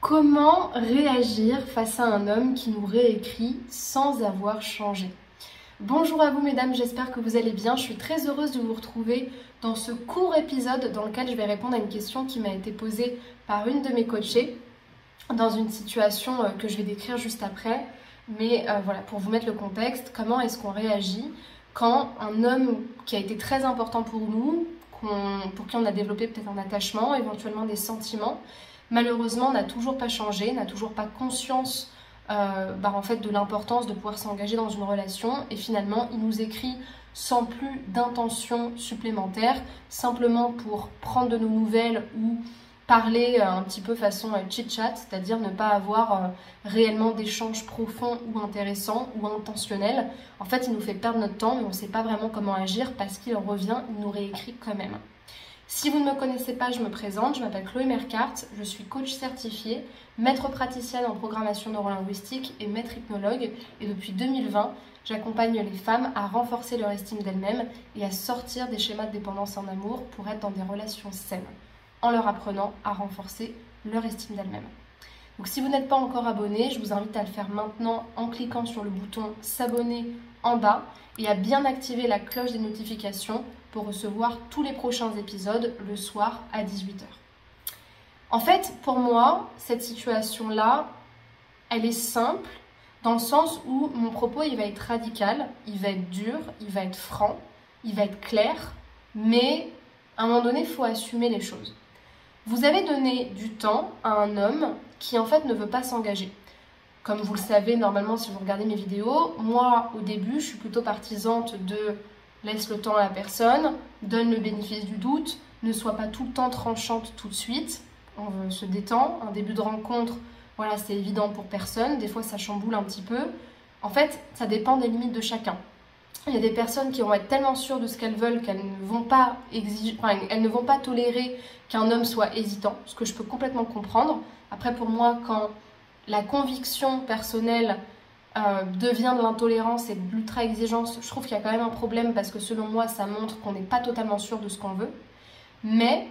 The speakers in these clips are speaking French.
Comment réagir face à un homme qui nous réécrit sans avoir changé? Bonjour à vous mesdames, j'espère que vous allez bien. Je suis très heureuse de vous retrouver dans ce court épisode dans lequel je vais répondre à une question qui m'a été posée par une de mes coachées dans une situation que je vais décrire juste après. Mais voilà, pour vous mettre le contexte, comment est-ce qu'on réagit quand un homme qui a été très important pour nous, pour qui on a développé peut-être un attachement, éventuellement des sentiments, malheureusement n'a toujours pas changé, n'a toujours pas conscience en fait, de l'importance de pouvoir s'engager dans une relation, et finalement il nous écrit sans plus d'intention supplémentaire, simplement pour prendre de nos nouvelles ou parler un petit peu façon chit-chat, c'est-à-dire ne pas avoir réellement d'échanges profonds ou intéressants ou intentionnels. En fait, il nous fait perdre notre temps, mais on ne sait pas vraiment comment agir parce qu'il revient, il nous réécrit quand même. Si vous ne me connaissez pas, je me présente, je m'appelle Chloé Mercart, je suis coach certifiée, maître praticienne en programmation neurolinguistique et maître hypnologue, et depuis 2020, j'accompagne les femmes à renforcer leur estime d'elles-mêmes et à sortir des schémas de dépendance en amour pour être dans des relations saines, en leur apprenant à renforcer leur estime d'elles-mêmes. Donc si vous n'êtes pas encore abonné, je vous invite à le faire maintenant en cliquant sur le bouton s'abonner en bas et à bien activer la cloche des notifications pour recevoir tous les prochains épisodes le soir à 18 h. En fait, pour moi, cette situation-là, elle est simple dans le sens où mon propos, il va être radical, il va être dur, il va être franc, il va être clair, mais à un moment donné, il faut assumer les choses. Vous avez donné du temps à un homme qui en fait ne veut pas s'engager. Comme vous le savez, normalement, si vous regardez mes vidéos, moi, au début, je suis plutôt partisante de laisse le temps à la personne, donne le bénéfice du doute, ne sois pas tout le temps tranchante tout de suite, on se détend. Un début de rencontre, voilà, c'est évident pour personne, des fois ça chamboule un petit peu. En fait, ça dépend des limites de chacun. Il y a des personnes qui vont être tellement sûres de ce qu'elles veulent qu'elles ne vont pas elles ne vont pas tolérer qu'un homme soit hésitant, ce que je peux complètement comprendre. Après, pour moi, quand la conviction personnelle devient de l'intolérance et de l'ultra-exigence, je trouve qu'il y a quand même un problème parce que selon moi, ça montre qu'on n'est pas totalement sûr de ce qu'on veut. Mais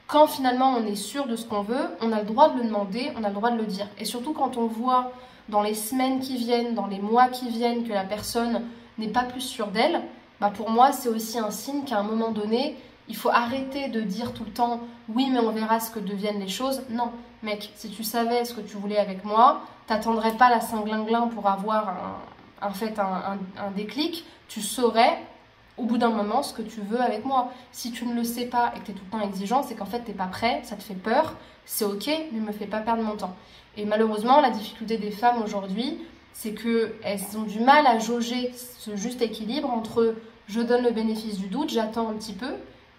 quand finalement on est sûr de ce qu'on veut, on a le droit de le demander, on a le droit de le dire. Et surtout quand on voit dans les semaines qui viennent, dans les mois qui viennent, que la personne n'est pas plus sûre d'elle, pour moi c'est aussi un signe qu'à un moment donné, il faut arrêter de dire tout le temps « oui, mais on verra ce que deviennent les choses ». Non, mec, si tu savais ce que tu voulais avec moi, t'attendrais pas la Saint-Glinglin pour avoir un déclic. Tu saurais au bout d'un moment ce que tu veux avec moi. Si tu ne le sais pas et que tu es tout le temps exigeant, c'est qu'en fait t'es pas prêt, ça te fait peur, c'est ok, mais me fais pas perdre mon temps. Et malheureusement, la difficulté des femmes aujourd'hui, c'est qu'elles ont du mal à jauger ce juste équilibre entre je donne le bénéfice du doute, j'attends un petit peu,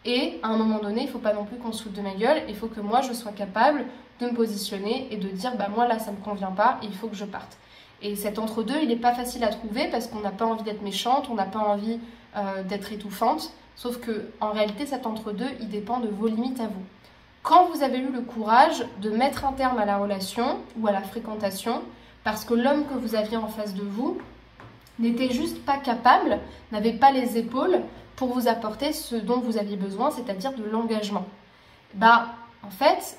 et à un moment donné, il ne faut pas non plus qu'on se foute de ma gueule, il faut que moi je sois capable de me positionner et de dire moi là ça ne me convient pas et il faut que je parte. Et cet entre-deux, il n'est pas facile à trouver parce qu'on n'a pas envie d'être méchante, on n'a pas envie d'être étouffante, sauf que en réalité cet entre-deux, il dépend de vos limites à vous. Quand vous avez eu le courage de mettre un terme à la relation ou à la fréquentation, parce que l'homme que vous aviez en face de vous n'était juste pas capable, n'avait pas les épaules pour vous apporter ce dont vous aviez besoin, c'est-à-dire de l'engagement. En fait,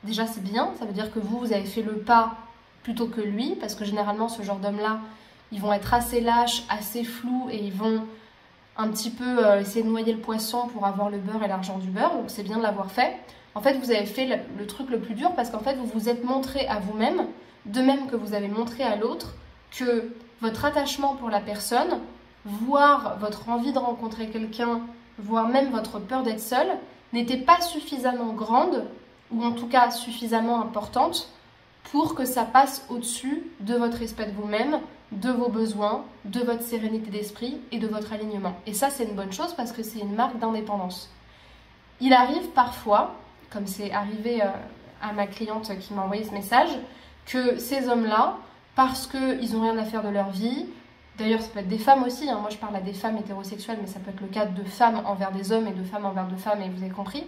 déjà c'est bien, ça veut dire que vous avez fait le pas plutôt que lui, parce que généralement ce genre d'hommes-là, ils vont être assez lâches, assez flous, et ils vont un petit peu essayer de noyer le poisson pour avoir le beurre et l'argent du beurre, donc c'est bien de l'avoir fait. En fait, vous avez fait le truc le plus dur parce qu'en fait, vous vous êtes montré à vous-même, de même que vous avez montré à l'autre, que votre attachement pour la personne, voire votre envie de rencontrer quelqu'un, voire même votre peur d'être seul, n'était pas suffisamment grande, ou en tout cas suffisamment importante, pour que ça passe au-dessus de votre respect de vous-même, de vos besoins, de votre sérénité d'esprit et de votre alignement. Et ça, c'est une bonne chose parce que c'est une marque d'indépendance. Il arrive parfois, comme c'est arrivé à ma cliente qui m'a envoyé ce message, que ces hommes-là, parce qu'ils n'ont rien à faire de leur vie, d'ailleurs ça peut être des femmes aussi, moi je parle à des femmes hétérosexuelles, mais ça peut être le cas de femmes envers des hommes et de femmes envers de femmes, et vous avez compris,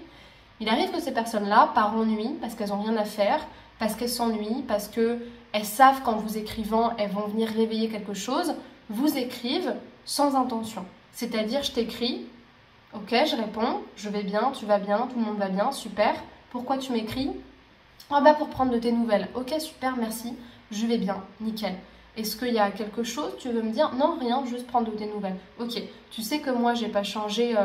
il arrive que ces personnes-là, par ennui, parce qu'elles n'ont rien à faire, parce qu'elles s'ennuient, parce qu'elles savent qu'en vous écrivant, elles vont venir réveiller quelque chose, vous écrivent sans intention. C'est-à-dire, je t'écris, ok, je réponds, je vais bien, tu vas bien, tout le monde va bien, super. Pourquoi tu m'écris? Ah bah pour prendre de tes nouvelles. Ok, super, merci, je vais bien, nickel. Est-ce qu'il y a quelque chose, tu veux me dire? Non, rien, juste prendre de tes nouvelles. Ok, tu sais que moi, j'ai pas changé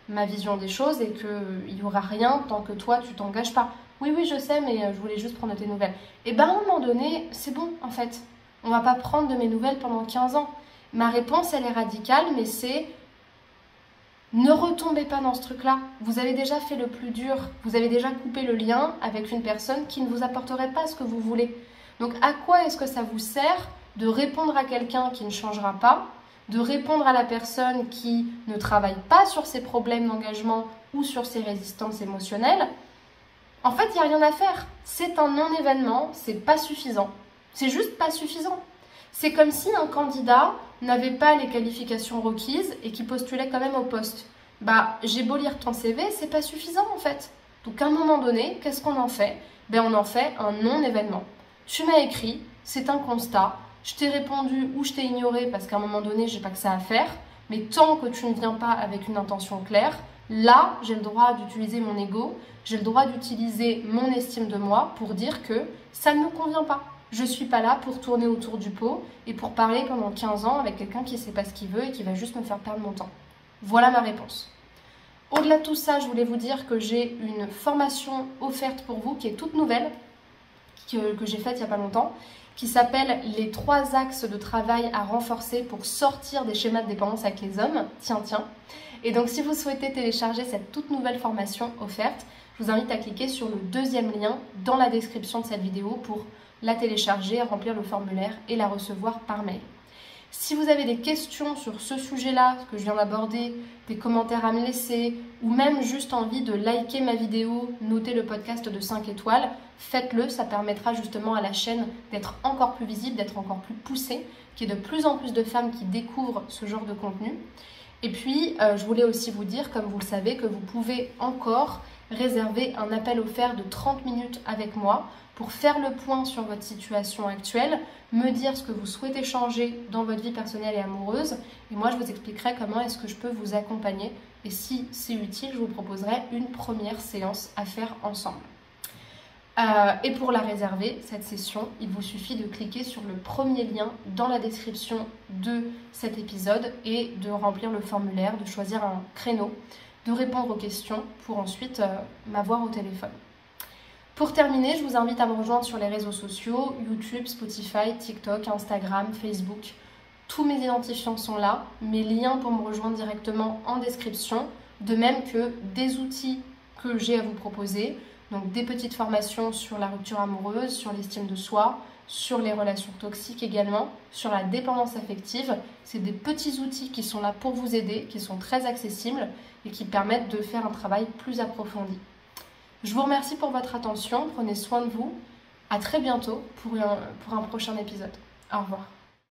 ma vision des choses et qu'il n'y aura rien tant que toi, tu t'engages pas. Oui, oui, je sais, mais je voulais juste prendre de tes nouvelles. Et ben à un moment donné, c'est bon, en fait. On va pas prendre de mes nouvelles pendant 15 ans. Ma réponse, elle est radicale, mais c'est ne retombez pas dans ce truc-là. Vous avez déjà fait le plus dur. Vous avez déjà coupé le lien avec une personne qui ne vous apporterait pas ce que vous voulez. Donc à quoi est-ce que ça vous sert de répondre à quelqu'un qui ne changera pas, de répondre à la personne qui ne travaille pas sur ses problèmes d'engagement ou sur ses résistances émotionnelles? En fait, il n'y a rien à faire. C'est un non-événement, c'est pas suffisant. C'est juste pas suffisant. C'est comme si un candidat n'avait pas les qualifications requises et qui postulait quand même au poste. Bah, j'ai beau lire ton CV, c'est pas suffisant en fait. Donc à un moment donné, qu'est-ce qu'on en fait? Ben on en fait un non-événement. Tu m'as écrit, c'est un constat, je t'ai répondu ou je t'ai ignoré parce qu'à un moment donné, j'ai pas que ça à faire, mais tant que tu ne viens pas avec une intention claire, là, j'ai le droit d'utiliser mon ego, j'ai le droit d'utiliser mon estime de moi pour dire que ça ne me convient pas. Je ne suis pas là pour tourner autour du pot et pour parler pendant 15 ans avec quelqu'un qui ne sait pas ce qu'il veut et qui va juste me faire perdre mon temps. Voilà ma réponse. Au-delà de tout ça, je voulais vous dire que j'ai une formation offerte pour vous qui est toute nouvelle, que j'ai faite il n'y a pas longtemps, qui s'appelle « Les 3 axes de travail à renforcer pour sortir des schémas de dépendance avec les hommes ». Tiens. Et donc, si vous souhaitez télécharger cette toute nouvelle formation offerte, je vous invite à cliquer sur le 2e lien dans la description de cette vidéo pour la télécharger, remplir le formulaire et la recevoir par mail. Si vous avez des questions sur ce sujet-là, que je viens d'aborder, des commentaires à me laisser, ou même juste envie de liker ma vidéo, noter le podcast de 5 étoiles, faites-le, ça permettra justement à la chaîne d'être encore plus visible, d'être encore plus poussée, qu'il y ait de plus en plus de femmes qui découvrent ce genre de contenu. Et puis, je voulais aussi vous dire, comme vous le savez, que vous pouvez encore réserver un appel offert de 30 minutes avec moi pour faire le point sur votre situation actuelle, me dire ce que vous souhaitez changer dans votre vie personnelle et amoureuse. Et moi, je vous expliquerai comment est-ce que je peux vous accompagner. Et si c'est utile, je vous proposerai une première séance à faire ensemble. Et pour la réserver, cette session, il vous suffit de cliquer sur le premier lien dans la description de cet épisode et de remplir le formulaire, de choisir un créneau, de répondre aux questions pour ensuite m'avoir au téléphone. Pour terminer, je vous invite à me rejoindre sur les réseaux sociaux, YouTube, Spotify, TikTok, Instagram, Facebook. Tous mes identifiants sont là, mes liens pour me rejoindre directement en description, de même que des outils que j'ai à vous proposer, donc des petites formations sur la rupture amoureuse, sur l'estime de soi, sur les relations toxiques également, sur la dépendance affective. C'est des petits outils qui sont là pour vous aider, qui sont très accessibles et qui permettent de faire un travail plus approfondi. Je vous remercie pour votre attention, prenez soin de vous. À très bientôt pour un prochain épisode. Au revoir.